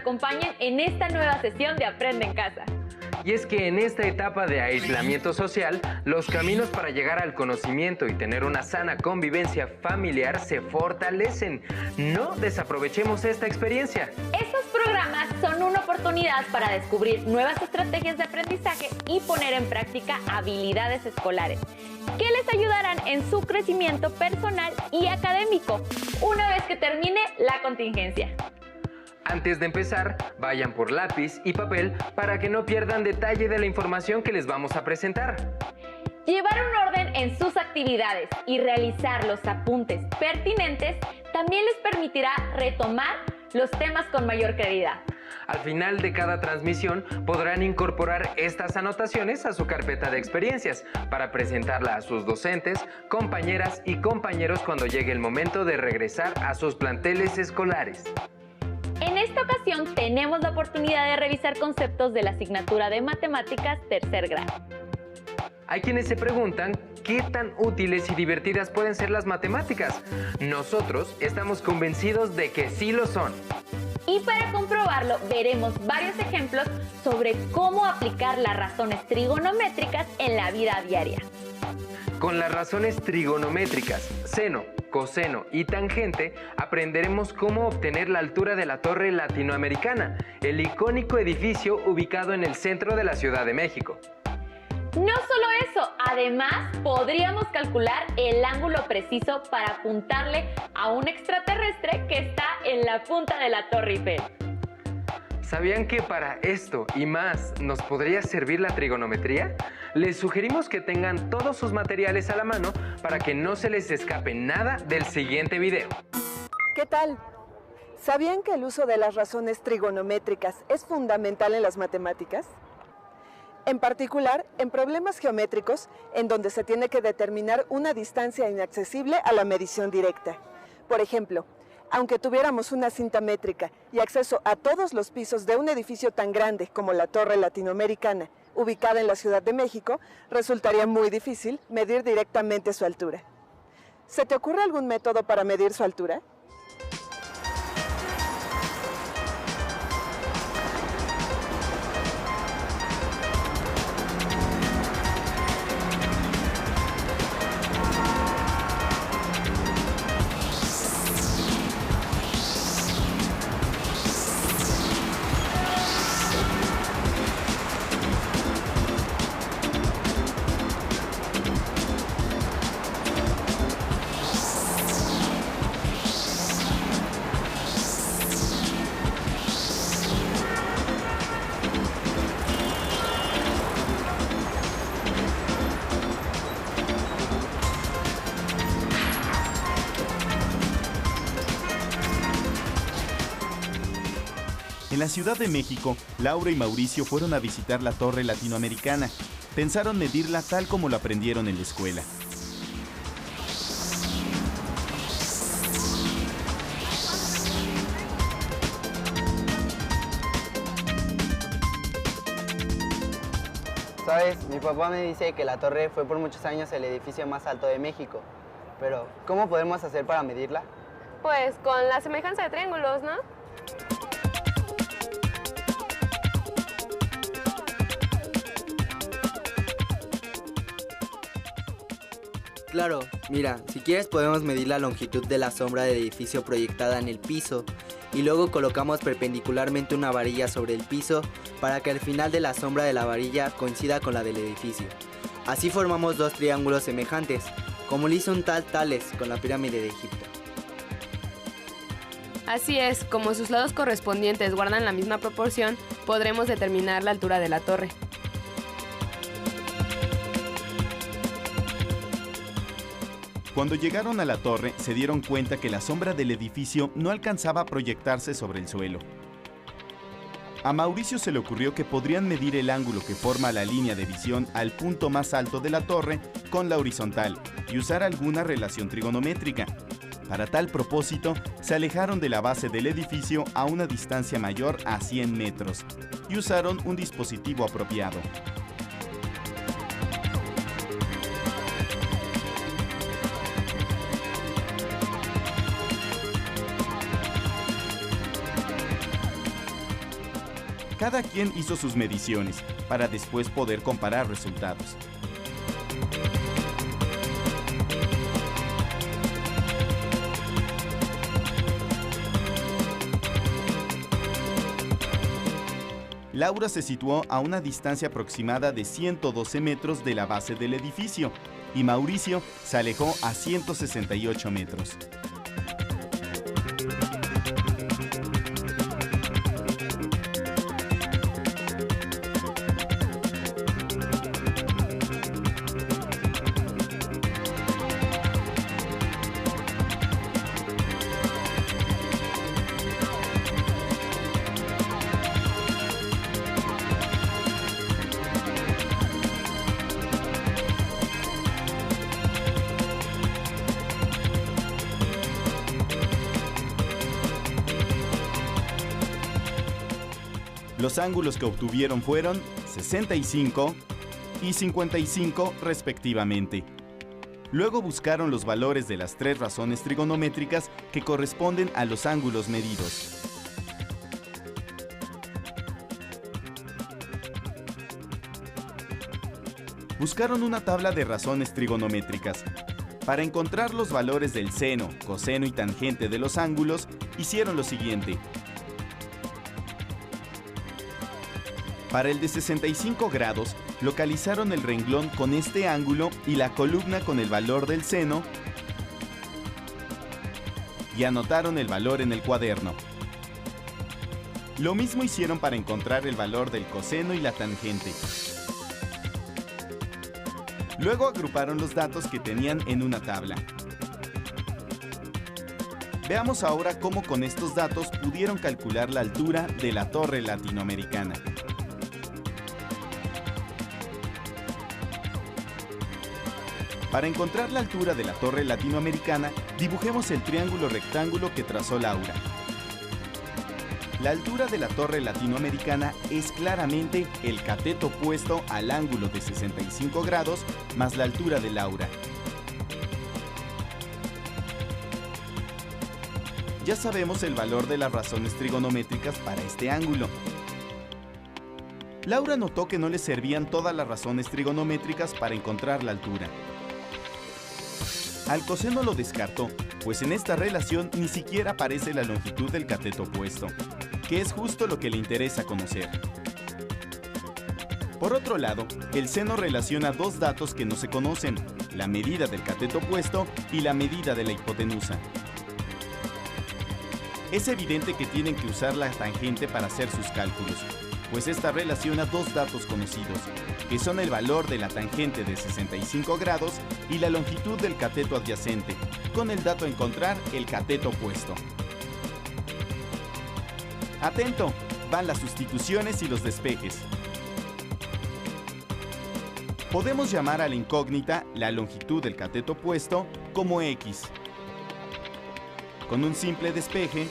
acompañen en esta nueva sesión de Aprende en Casa. Y es que en esta etapa de aislamiento social, los caminos para llegar al conocimiento y tener una sana convivencia familiar se fortalecen. No desaprovechemos esta experiencia. Estos programas son una oportunidad para descubrir nuevas estrategias de aprendizaje y poner en práctica habilidades escolares que les ayudarán en su crecimiento personal y académico una vez que termine la contingencia. Antes de empezar, vayan por lápiz y papel para que no pierdan detalle de la información que les vamos a presentar. Llevar un orden en sus actividades y realizar los apuntes pertinentes también les permitirá retomar los temas con mayor claridad. Al final de cada transmisión podrán incorporar estas anotaciones a su carpeta de experiencias para presentarla a sus docentes, compañeras y compañeros cuando llegue el momento de regresar a sus planteles escolares. En esta ocasión tenemos la oportunidad de revisar conceptos de la asignatura de Matemáticas tercer grado. Hay quienes se preguntan qué tan útiles y divertidas pueden ser las matemáticas. Nosotros estamos convencidos de que sí lo son. Y para comprobarlo veremos varios ejemplos sobre cómo aplicar las razones trigonométricas en la vida diaria. Con las razones trigonométricas, seno, coseno y tangente, aprenderemos cómo obtener la altura de la Torre Latinoamericana, el icónico edificio ubicado en el centro de la Ciudad de México. No solo eso, además podríamos calcular el ángulo preciso para apuntarle a un extraterrestre que está en la punta de la Torre Eiffel. ¿Sabían que para esto y más nos podría servir la trigonometría? Les sugerimos que tengan todos sus materiales a la mano para que no se les escape nada del siguiente video. ¿Qué tal? ¿Sabían que el uso de las razones trigonométricas es fundamental en las matemáticas? En particular, en problemas geométricos, en donde se tiene que determinar una distancia inaccesible a la medición directa. Por ejemplo, aunque tuviéramos una cinta métrica y acceso a todos los pisos de un edificio tan grande como la Torre Latinoamericana, ubicada en la Ciudad de México, resultaría muy difícil medir directamente su altura. ¿Se te ocurre algún método para medir su altura? En la Ciudad de México, Laura y Mauricio fueron a visitar la Torre Latinoamericana. Pensaron medirla tal como lo aprendieron en la escuela. Sabes, mi papá me dice que la torre fue por muchos años el edificio más alto de México. Pero, ¿cómo podemos hacer para medirla? Pues con la semejanza de triángulos, ¿no? Claro, mira, si quieres podemos medir la longitud de la sombra del edificio proyectada en el piso y luego colocamos perpendicularmente una varilla sobre el piso para que el final de la sombra de la varilla coincida con la del edificio. Así formamos dos triángulos semejantes, como lo hizo un tal Tales con la pirámide de Egipto. Así es, como sus lados correspondientes guardan la misma proporción, podremos determinar la altura de la torre. Cuando llegaron a la torre, se dieron cuenta que la sombra del edificio no alcanzaba a proyectarse sobre el suelo. A Mauricio se le ocurrió que podrían medir el ángulo que forma la línea de visión al punto más alto de la torre con la horizontal y usar alguna relación trigonométrica. Para tal propósito, se alejaron de la base del edificio a una distancia mayor a 100 metros y usaron un dispositivo apropiado. Cada quien hizo sus mediciones para después poder comparar resultados. Laura se situó a una distancia aproximada de 112 metros de la base del edificio y Mauricio se alejó a 168 metros. Los ángulos que obtuvieron fueron 65 y 55 respectivamente. Luego buscaron los valores de las 3 razones trigonométricas que corresponden a los ángulos medidos. Buscaron una tabla de razones trigonométricas. Para encontrar los valores del seno, coseno y tangente de los ángulos, hicieron lo siguiente. Para el de 65 grados, localizaron el renglón con este ángulo y la columna con el valor del seno y anotaron el valor en el cuaderno. Lo mismo hicieron para encontrar el valor del coseno y la tangente. Luego agruparon los datos que tenían en una tabla. Veamos ahora cómo con estos datos pudieron calcular la altura de la Torre Latinoamericana. Para encontrar la altura de la Torre Latinoamericana, dibujemos el triángulo rectángulo que trazó Laura. La altura de la Torre Latinoamericana es claramente el cateto opuesto al ángulo de 65 grados más la altura de Laura. Ya sabemos el valor de las razones trigonométricas para este ángulo. Laura notó que no le servían todas las razones trigonométricas para encontrar la altura. Al coseno lo descartó, pues en esta relación ni siquiera aparece la longitud del cateto opuesto, que es justo lo que le interesa conocer. Por otro lado, el seno relaciona dos datos que no se conocen, la medida del cateto opuesto y la medida de la hipotenusa. Es evidente que tienen que usar la tangente para hacer sus cálculos, pues esta relaciona dos datos conocidos, que son el valor de la tangente de 65 grados y la longitud del cateto adyacente, con el dato a encontrar el cateto opuesto. Atento, van las sustituciones y los despejes. Podemos llamar a la incógnita la longitud del cateto opuesto como X. Con un simple despeje,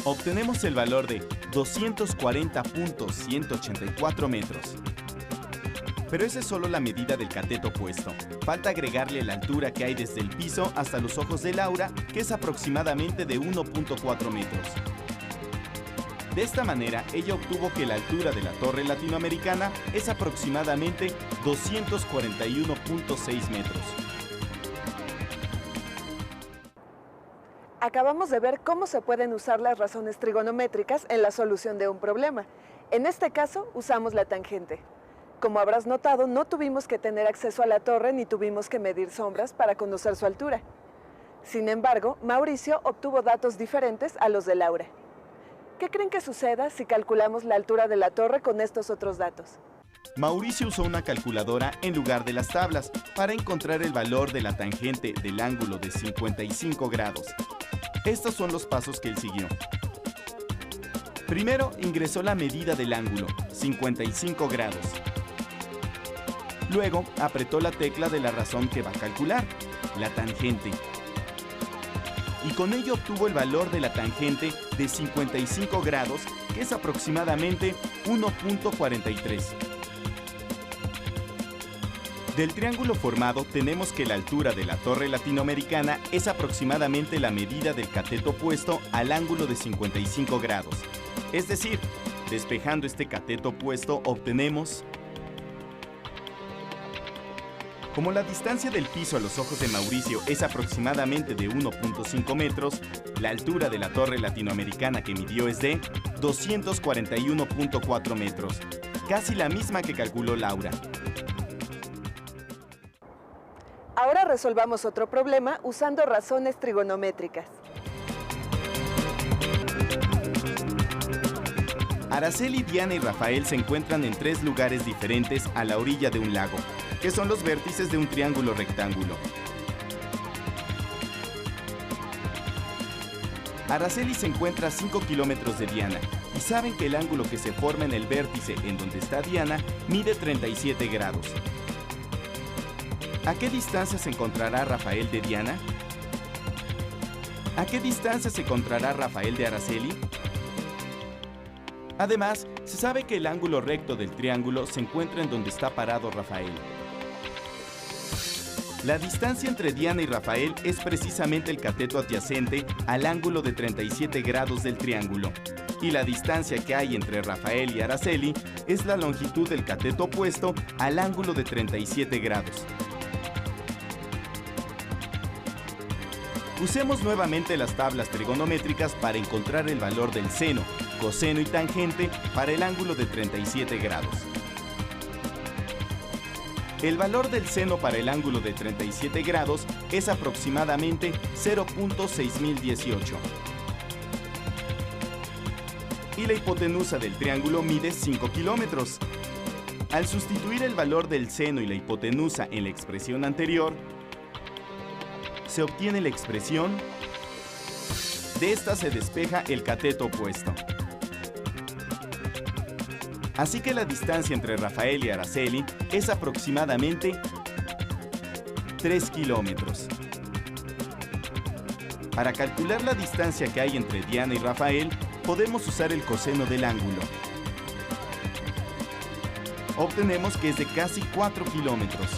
obtenemos el valor de 240.184 metros. Pero esa es solo la medida del cateto opuesto. Falta agregarle la altura que hay desde el piso hasta los ojos de Laura, que es aproximadamente de 1.4 metros. De esta manera, ella obtuvo que la altura de la Torre Latinoamericana es aproximadamente 241.6 metros. Acabamos de ver cómo se pueden usar las razones trigonométricas en la solución de un problema. En este caso, usamos la tangente. Como habrás notado, no tuvimos que tener acceso a la torre ni tuvimos que medir sombras para conocer su altura. Sin embargo, Mauricio obtuvo datos diferentes a los de Laura. ¿Qué creen que suceda si calculamos la altura de la torre con estos otros datos? Mauricio usó una calculadora en lugar de las tablas para encontrar el valor de la tangente del ángulo de 55 grados. Estos son los pasos que él siguió. Primero, ingresó la medida del ángulo, 55 grados. Luego, apretó la tecla de la razón que va a calcular, la tangente. Y con ello obtuvo el valor de la tangente de 55 grados, que es aproximadamente 1.43. Del triángulo formado tenemos que la altura de la Torre Latinoamericana es aproximadamente la medida del cateto opuesto al ángulo de 55 grados. Es decir, Despejando este cateto opuesto obtenemos... Como la distancia del piso a los ojos de Mauricio es aproximadamente de 1.5 metros, la altura de la torre latinoamericana que midió es de 241.4 metros, casi la misma que calculó Laura. Ahora resolvamos otro problema usando razones trigonométricas. Araceli, Diana y Rafael se encuentran en 3 lugares diferentes a la orilla de un lago, que son los vértices de un triángulo rectángulo. Araceli se encuentra a 5 kilómetros de Diana y saben que el ángulo que se forma en el vértice en donde está Diana mide 37 grados. ¿A qué distancia se encontrará Rafael de Diana? ¿A qué distancia se encontrará Rafael de Araceli? Además, se sabe que el ángulo recto del triángulo se encuentra en donde está parado Rafael. La distancia entre Diana y Rafael es precisamente el cateto adyacente al ángulo de 37 grados del triángulo. Y la distancia que hay entre Rafael y Araceli es la longitud del cateto opuesto al ángulo de 37 grados. Usemos nuevamente las tablas trigonométricas para encontrar el valor del seno, coseno y tangente para el ángulo de 37 grados. El valor del seno para el ángulo de 37 grados es aproximadamente 0.6018. Y la hipotenusa del triángulo mide 5 kilómetros. Al sustituir el valor del seno y la hipotenusa en la expresión anterior, se obtiene la expresión: de esta se despeja el cateto opuesto. Así que la distancia entre Rafael y Araceli es aproximadamente 3 kilómetros. Para calcular la distancia que hay entre Diana y Rafael, podemos usar el coseno del ángulo. Obtenemos que es de casi 4 kilómetros.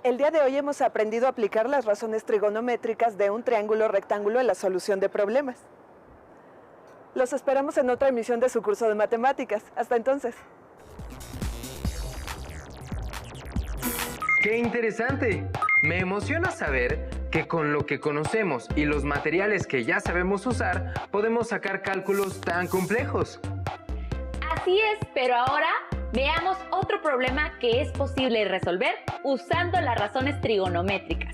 El día de hoy hemos aprendido a aplicar las razones trigonométricas de un triángulo rectángulo en la solución de problemas. Los esperamos en otra emisión de su curso de matemáticas. Hasta entonces. ¡Qué interesante! Me emociona saber que con lo que conocemos y los materiales que ya sabemos usar, podemos sacar cálculos tan complejos. Así es, pero ahora veamos otro problema que es posible resolver usando las razones trigonométricas.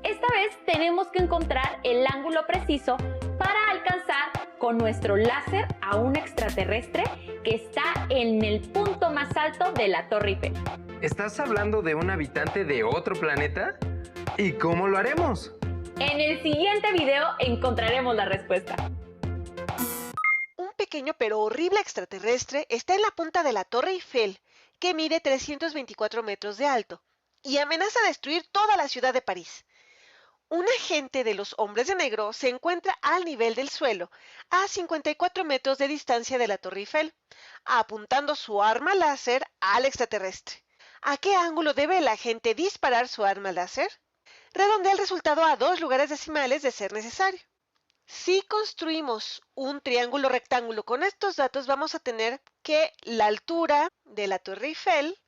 Esta vez tenemos que encontrar el ángulo preciso para alcanzar con nuestro láser a un extraterrestre que está en el punto más alto de la Torre Eiffel. ¿Estás hablando de un habitante de otro planeta? ¿Y cómo lo haremos? En el siguiente video encontraremos la respuesta. Un pequeño pero horrible extraterrestre está en la punta de la Torre Eiffel, que mide 324 metros de alto, y amenaza destruir toda la ciudad de París. Un agente de los Hombres de Negro se encuentra al nivel del suelo, a 54 metros de distancia de la Torre Eiffel, apuntando su arma láser al extraterrestre. ¿A qué ángulo debe el agente disparar su arma láser? Redondea el resultado a 2 lugares decimales de ser necesario. Si construimos un triángulo rectángulo con estos datos, vamos a tener que la altura de la Torre Eiffel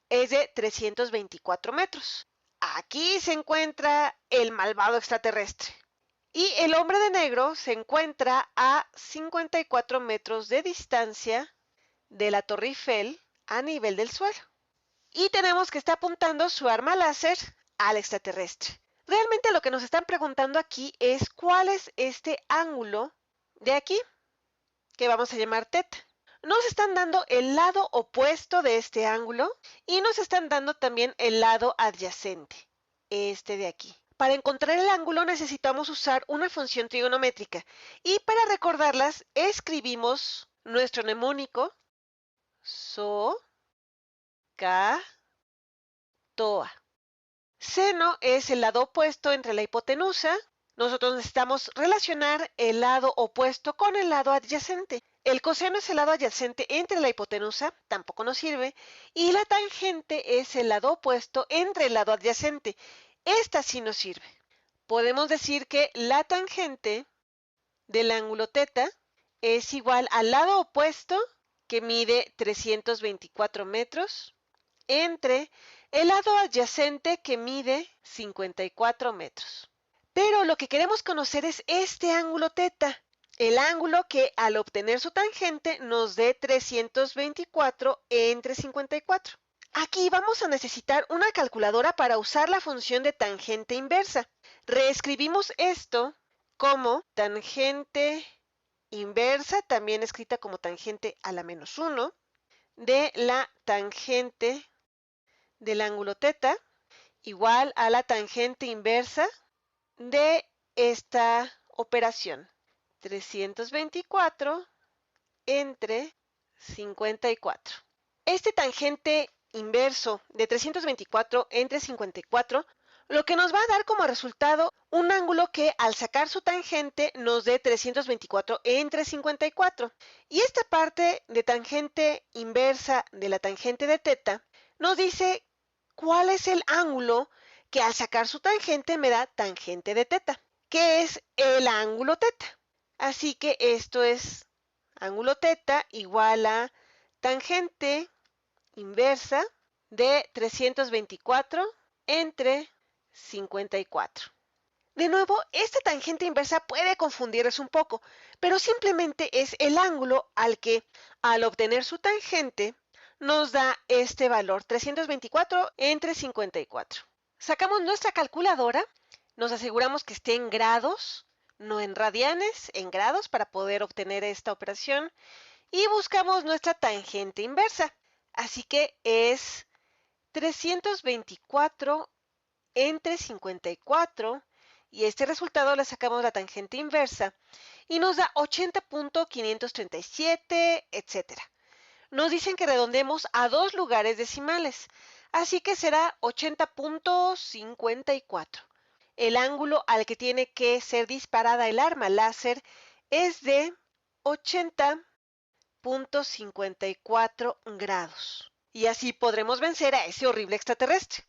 es de 324 metros. Aquí se encuentra el malvado extraterrestre. Y el hombre de negro se encuentra a 54 metros de distancia de la Torre Eiffel a nivel del suelo. Y tenemos que está apuntando su arma láser al extraterrestre. Realmente lo que nos están preguntando aquí es cuál es este ángulo de aquí, que vamos a llamar teta. Nos están dando el lado opuesto de este ángulo y nos están dando también el lado adyacente, este de aquí. Para encontrar el ángulo necesitamos usar una función trigonométrica y para recordarlas escribimos nuestro mnemónico SO, K, TOA. Seno es el lado opuesto entre la hipotenusa. Nosotros necesitamos relacionar el lado opuesto con el lado adyacente. El coseno es el lado adyacente entre la hipotenusa, tampoco nos sirve, y la tangente es el lado opuesto entre el lado adyacente. Esta sí nos sirve. Podemos decir que la tangente del ángulo θ es igual al lado opuesto, que mide 324 metros, entre el lado adyacente, que mide 54 metros. Pero lo que queremos conocer es este ángulo θ, el ángulo que al obtener su tangente nos dé 324 entre 54. Aquí vamos a necesitar una calculadora para usar la función de tangente inversa. Reescribimos esto como tangente inversa, también escrita como tangente a la menos 1, de la tangente del ángulo θ, igual a la tangente inversa de esta operación. 324 entre 54. Este tangente inverso de 324 entre 54 lo que nos va a dar como resultado un ángulo que al sacar su tangente nos dé 324 entre 54. Y esta parte de tangente inversa de la tangente de θ nos dice cuál es el ángulo que al sacar su tangente me da tangente de θ, que es el ángulo θ. Así que esto es ángulo θ igual a tangente inversa de 324 entre 54. De nuevo, esta tangente inversa puede confundirles un poco, pero simplemente es el ángulo al que, al obtener su tangente, nos da este valor, 324 entre 54. Sacamos nuestra calculadora, nos aseguramos que esté en grados, no en radianes, en grados, para poder obtener esta operación, y buscamos nuestra tangente inversa. Así que es 324 entre 54, y este resultado le sacamos la tangente inversa, y nos da 80.537, etc. Nos dicen que redondemos a 2 lugares decimales, así que será 80.54. El ángulo al que tiene que ser disparada el arma láser es de 80.54 grados. Y así podremos vencer a ese horrible extraterrestre.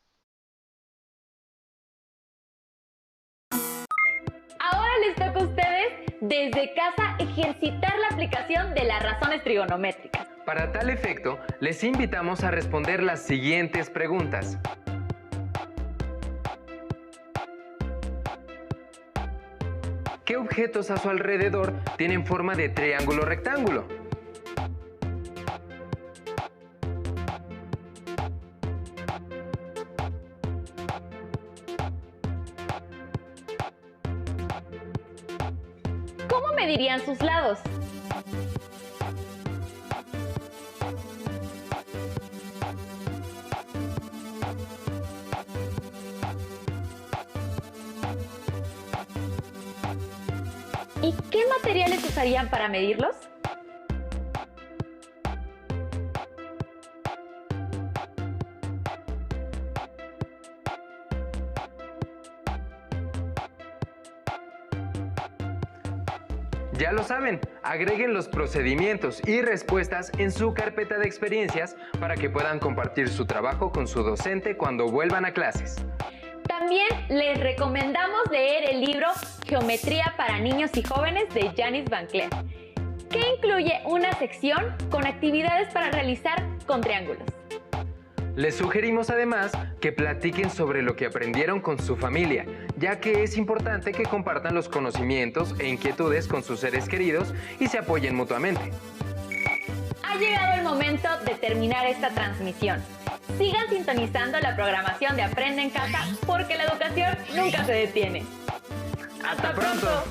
Ahora les toca a ustedes, desde casa, ejercitar la aplicación de las razones trigonométricas. Para tal efecto, les invitamos a responder las siguientes preguntas. ¿Qué objetos a su alrededor tienen forma de triángulo rectángulo? ¿Cómo medirían sus lados? ¿Y qué materiales usarían para medirlos? Ya lo saben, agreguen los procedimientos y respuestas en su carpeta de experiencias para que puedan compartir su trabajo con su docente cuando vuelvan a clases. También les recomendamos leer el libro Geometría para niños y jóvenes de Janis Van Cleef, que incluye una sección con actividades para realizar con triángulos. Les sugerimos además que platiquen sobre lo que aprendieron con su familia, ya que es importante que compartan los conocimientos e inquietudes con sus seres queridos y se apoyen mutuamente. Ha llegado el momento de terminar esta transmisión. Sigan sintonizando la programación de Aprende en Casa porque la educación nunca se detiene. ¡Hasta pronto!